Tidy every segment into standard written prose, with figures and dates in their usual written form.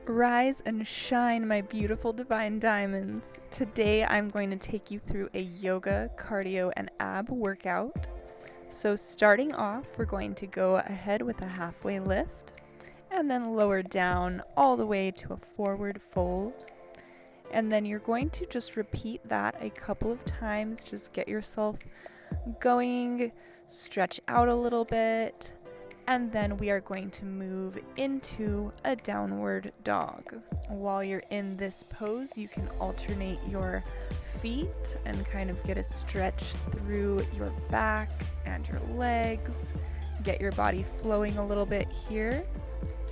Rise and shine, my beautiful divine diamonds. Today I'm going to take you through a yoga, cardio, and ab workout. So starting off, we're going to go ahead with a halfway lift and then lower down all the way to a forward fold. And then you're going to just repeat that a couple of times. Just get yourself going, stretch out a little bit. And then we are going to move into a downward dog. While you're in this pose, you can alternate your feet and kind of get a stretch through your back and your legs. Get your body flowing a little bit here.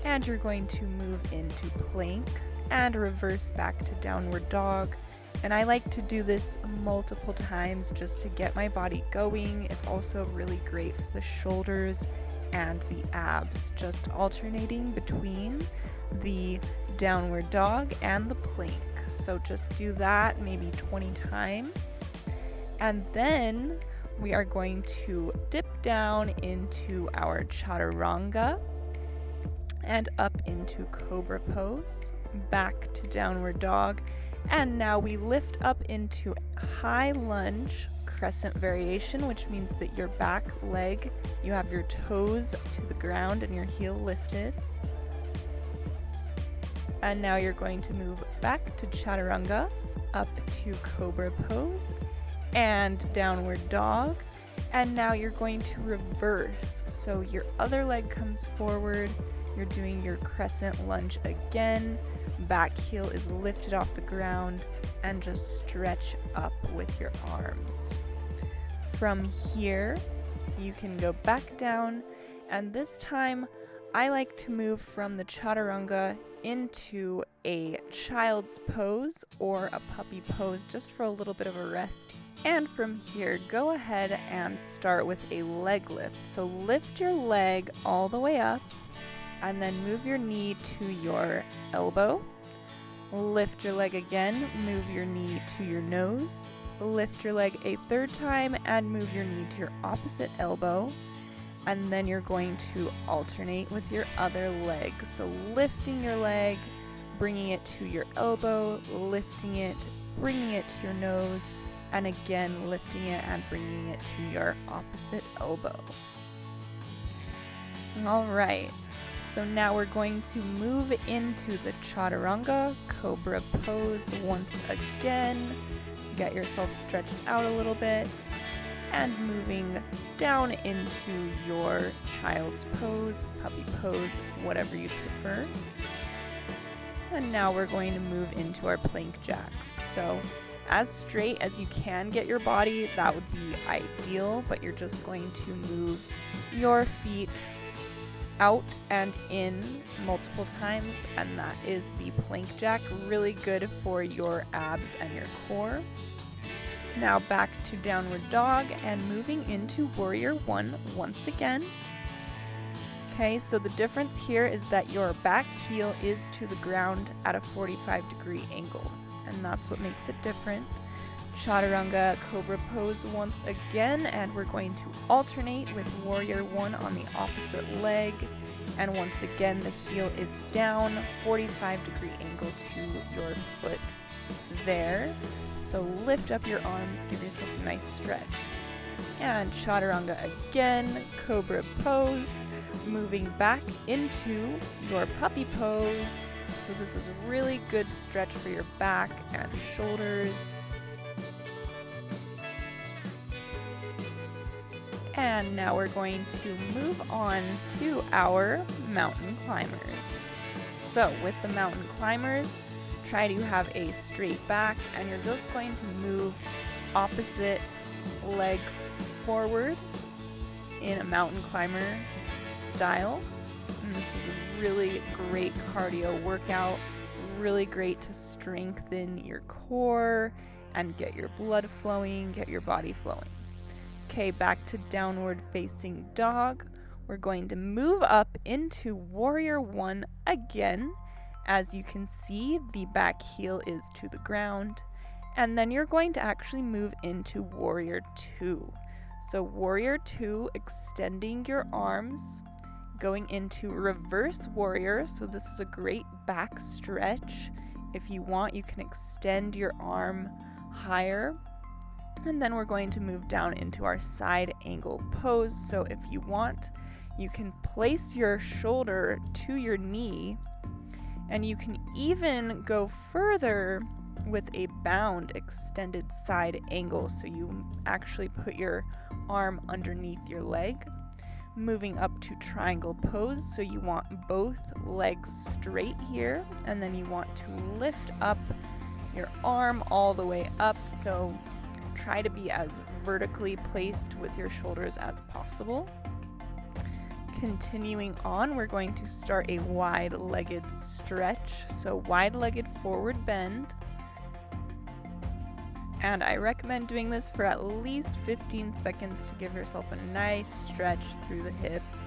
And you're going to move into plank and reverse back to downward dog. And I like to do this multiple times just to get my body going. It's also really great for the shoulders and the abs, just alternating between the downward dog and the plank. So just do that maybe 20 times. And then we are going to dip down into our chaturanga and up into Cobra Pose, back to downward dog. And now we lift up into high lunge crescent variation, which means that your back leg, you have your toes to the ground and your heel lifted. And now you're going to move back to chaturanga, up to Cobra Pose and downward dog. And now you're going to reverse. So your other leg comes forward, you're doing your crescent lunge again, back heel is lifted off the ground, and just stretch up with your arms. From here, you can go back down, and this time I like to move from the chaturanga into a child's pose or a puppy pose just for a little bit of a rest. And from here, go ahead and start with a leg lift. So lift your leg all the way up and then move your knee to your elbow. Lift your leg again, move your knee to your nose. Lift your leg a third time and move your knee to your opposite elbow. And then you're going to alternate with your other leg. So lifting your leg, bringing it to your elbow, lifting it, bringing it to your nose, and again lifting it and bringing it to your opposite elbow. All right. So now we're going to move into the chaturanga, Cobra Pose once again. Get yourself stretched out a little bit and moving down into your child's pose, puppy pose, whatever you prefer. And now we're going to move into our plank jacks. So as straight as you can get your body, that would be ideal, but you're just going to move your feet out and in multiple times, and that is the plank jack. Really good for your abs and your core. Now back to downward dog and moving into warrior one once again. Okay, so the difference here is that your back heel is to the ground at a 45-degree angle, and that's what makes it different. Chaturanga, Cobra Pose once again, and we're going to alternate with warrior one on the opposite leg. And once again, the heel is down, 45-degree angle to your foot there. So lift up your arms, give yourself a nice stretch. And chaturanga again, Cobra Pose, moving back into your puppy pose. So this is a really good stretch for your back and shoulders. And now we're going to move on to our mountain climbers. So with the mountain climbers, try to have a straight back, and you're just going to move opposite legs forward in a mountain climber style. And this is a really great cardio workout, really great to strengthen your core and get your blood flowing, get your body flowing. Okay, back to downward facing dog. We're going to move up into warrior one again. As you can see, the back heel is to the ground. And then you're going to actually move into warrior two. So warrior two, extending your arms, going into reverse warrior. So this is a great back stretch. If you want, you can extend your arm higher. And then we're going to move down into our side angle pose. So if you want, you can place your shoulder to your knee, and you can even go further with a bound extended side angle. So you actually put your arm underneath your leg. Moving up to triangle pose. So you want both legs straight here, and then you want to lift up your arm all the way up. So try to be as vertically placed with your shoulders as possible. Continuing on, we're going to start a wide-legged stretch. So wide-legged forward bend. And I recommend doing this for at least 15 seconds to give yourself a nice stretch through the hips.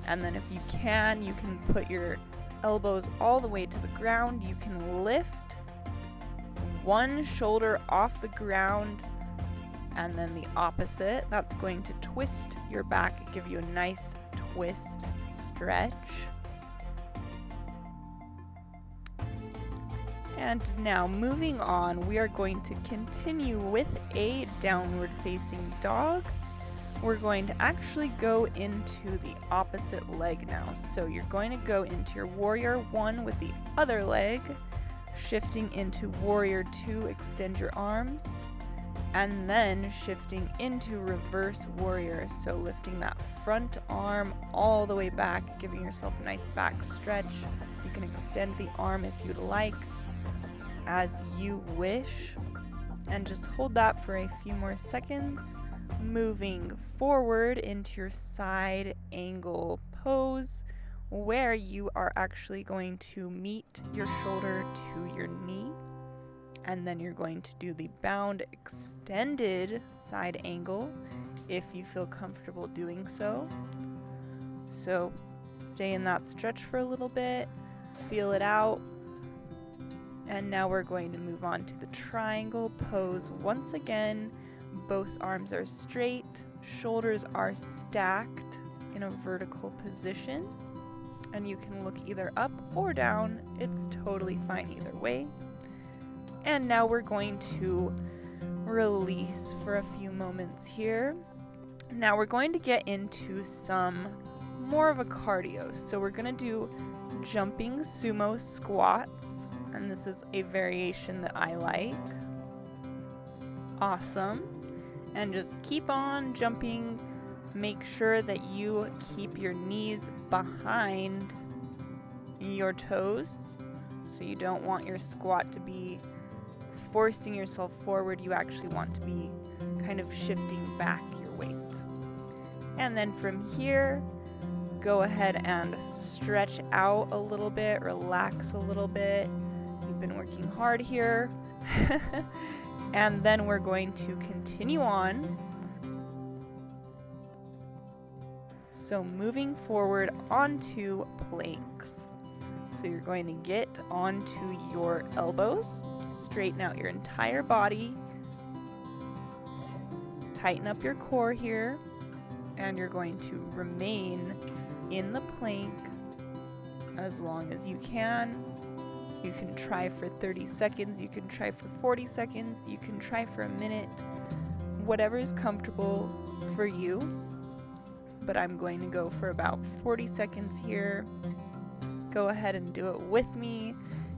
And then if you can put your elbows all the way to the ground. You can lift one shoulder off the ground and then the opposite. That's going to twist your back, give you a nice twist stretch. And now moving on, we are going to continue with a downward facing dog. We're going to actually go into the opposite leg now. So you're going to go into your warrior 1 with the other leg, shifting into warrior 2, extend your arms, and then shifting into reverse warrior. So lifting that front arm all the way back, giving yourself a nice back stretch. You can extend the arm if you'd like, as you wish, and just hold that for a few more seconds. Moving forward into your side angle pose, where you are actually going to meet your shoulder to your knee, and then you're going to do the bound extended side angle if you feel comfortable doing so. So stay in that stretch for a little bit, feel it out. And now we're going to move on to the triangle pose. Once again, both arms are straight, shoulders are stacked in a vertical position, and you can look either up or down. It's totally fine either way. And now we're going to release for a few moments here. Now we're going to get into some more of a cardio. So we're going to do jumping sumo squats. And this is a variation that I like. Awesome. And just keep on jumping. Make sure that you keep your knees behind your toes. So you don't want your squat to be forcing yourself forward. You actually want to be kind of shifting back your weight. And then from here, go ahead and stretch out a little bit, relax a little bit. You've been working hard here. And then we're going to continue on. So moving forward onto planks. So you're going to get onto your elbows, straighten out your entire body, tighten up your core here, and you're going to remain in the plank as long as you can. You can try for 30 seconds, you can try for 40 seconds, you can try for a minute, whatever is comfortable for you. But I'm going to go for about 40 seconds here. Go ahead and do it with me.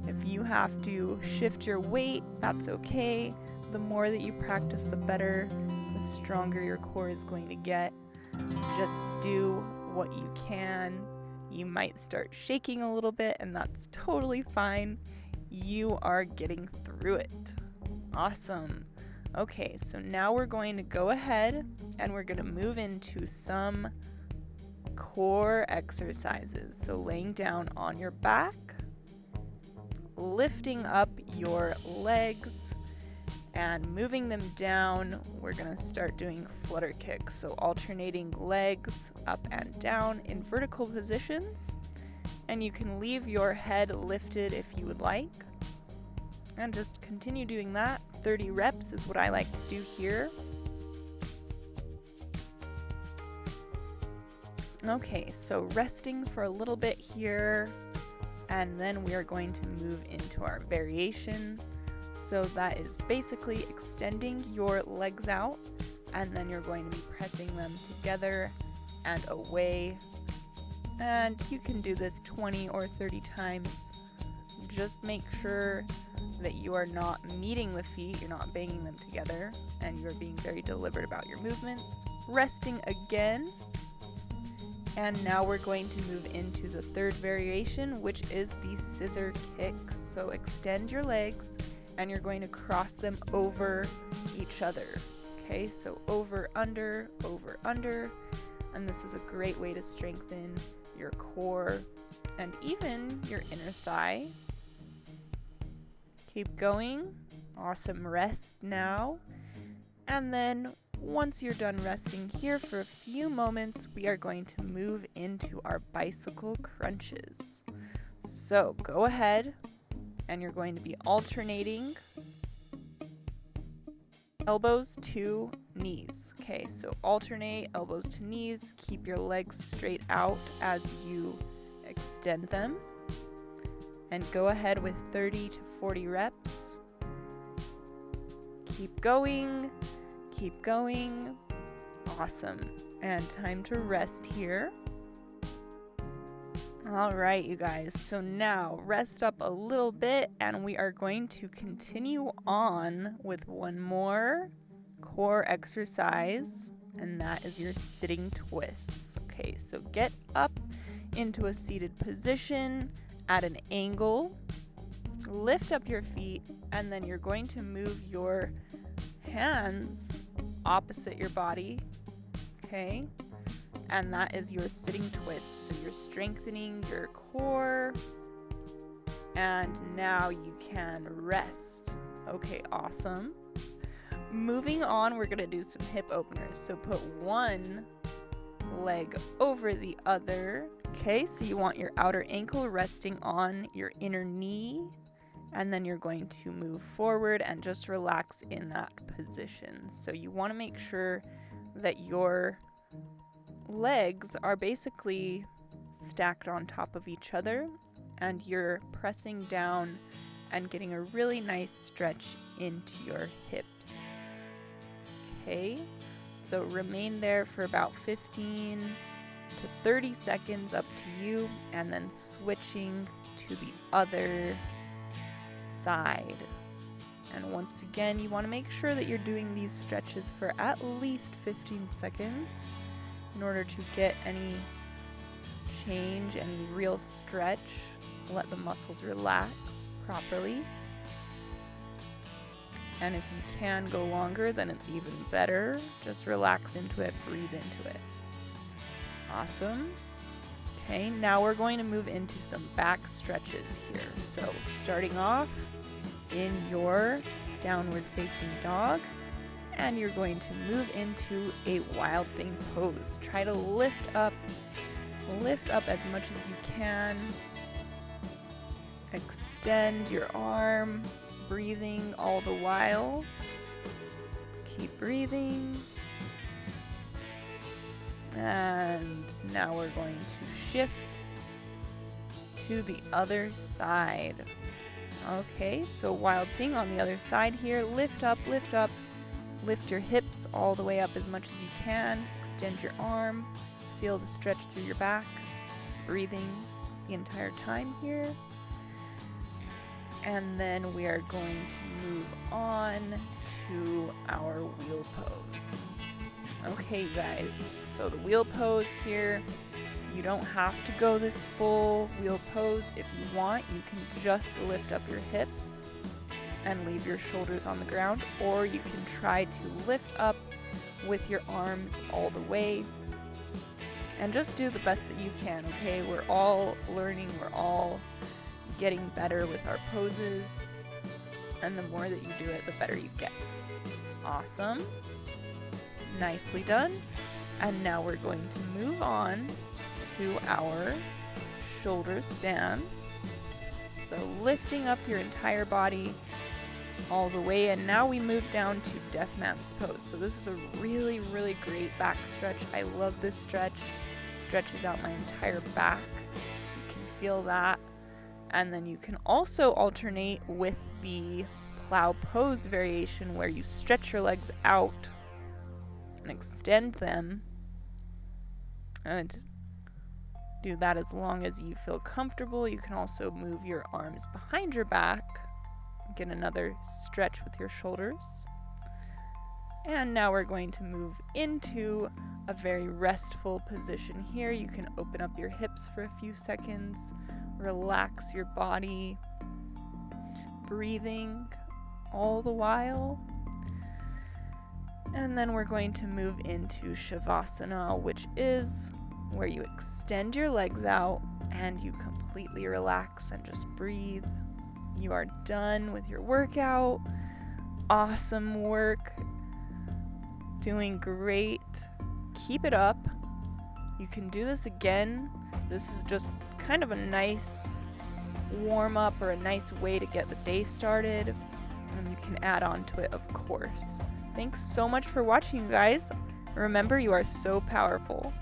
If you have to shift your weight, that's okay. The more that you practice, the better, the stronger your core is going to get. Just do what you can. You might start shaking a little bit, and that's totally fine. You are getting through it. Awesome. Okay, so now we're going to go ahead and we're going to move into some core exercises. So laying down on your back, lifting up your legs, and moving them down. We're going to start doing flutter kicks. So alternating legs up and down in vertical positions. And you can leave your head lifted if you would like. And just continue doing that. 30 reps is what I like to do here. Okay, so resting for a little bit here, and then we are going to move into our variation. So that is basically extending your legs out, and then you're going to be pressing them together and away. And you can do this 20 or 30 times. Just make sure that you are not meeting the feet, you're not banging them together, and you're being very deliberate about your movements. Resting again. And now we're going to move into the third variation, which is the scissor kicks. So extend your legs, and you're going to cross them over each other. Okay, so over, under, and this is a great way to strengthen your core and even your inner thigh. Keep going. Awesome. Rest now. And then once you're done resting here for a few moments, we are going to move into our bicycle crunches. So go ahead, and you're going to be alternating elbows to knees. Okay, so alternate elbows to knees. Keep your legs straight out as you extend them. And go ahead with 30 to 40 reps. Keep going. Keep going. Awesome. And time to rest here. All right, you guys. So now rest up a little bit, and we are going to continue on with one more core exercise, and that is your sitting twists. Okay, so get up into a seated position at an angle. Lift up your feet, and then you're going to move your hands opposite your body, okay? And that is your sitting twist. So you're strengthening your core, and now you can rest. Okay, awesome. Moving on, we're gonna do some hip openers. So put one leg over the other. Okay, so you want your outer ankle resting on your inner knee, and then you're going to move forward and just relax in that position. So you want to make sure that your legs are basically stacked on top of each other, and you're pressing down and getting a really nice stretch into your hips. Okay, so remain there for about 15 to 30 seconds, up to you, and then switching to the other side. And once again, you want to make sure that you're doing these stretches for at least 15 seconds in order to get any change, any real stretch. Let the muscles relax properly. And if you can go longer, then it's even better. Just relax into it, breathe into it. Awesome. Okay, now we're going to move into some back stretches here. So starting off in your downward facing dog, and you're going to move into a wild thing pose. Try to lift up as much as you can. Extend your arm, breathing all the while. Keep breathing. And now we're going to shift to the other side. Okay, so wild thing on the other side here. Lift up, lift up. Lift your hips all the way up as much as you can. Extend your arm. Feel the stretch through your back. Breathing the entire time here. And then we are going to move on to our wheel pose. Okay, guys, so the wheel pose here, you don't have to go this full wheel pose. If you want, you can just lift up your hips and leave your shoulders on the ground, or you can try to lift up with your arms all the way and just do the best that you can, okay? We're all learning, we're all getting better with our poses, and the more that you do it, the better you get. Awesome. Nicely done. And now we're going to move on to our shoulder stands. So lifting up your entire body all the way, and now we move down to Deaf Man's Pose. So this is a really, really great back stretch. I love this stretch. stretches out my entire back. You can feel that. And then you can also alternate with the plow pose variation where you stretch your legs out and extend them. And do that as long as you feel comfortable. You can also move your arms behind your back. Get another stretch with your shoulders. And now we're going to move into a very restful position here. You can open up your hips for a few seconds, relax your body, breathing all the while. And then we're going to move into Shavasana, which is where you extend your legs out and you completely relax and just breathe. You are done with your workout. Awesome work. Doing great. Keep it up. You can do this again. This is just kind of a nice warm up or a nice way to get the day started. And you can add on to it, of course. Thanks so much for watching, you guys. Remember, you are so powerful.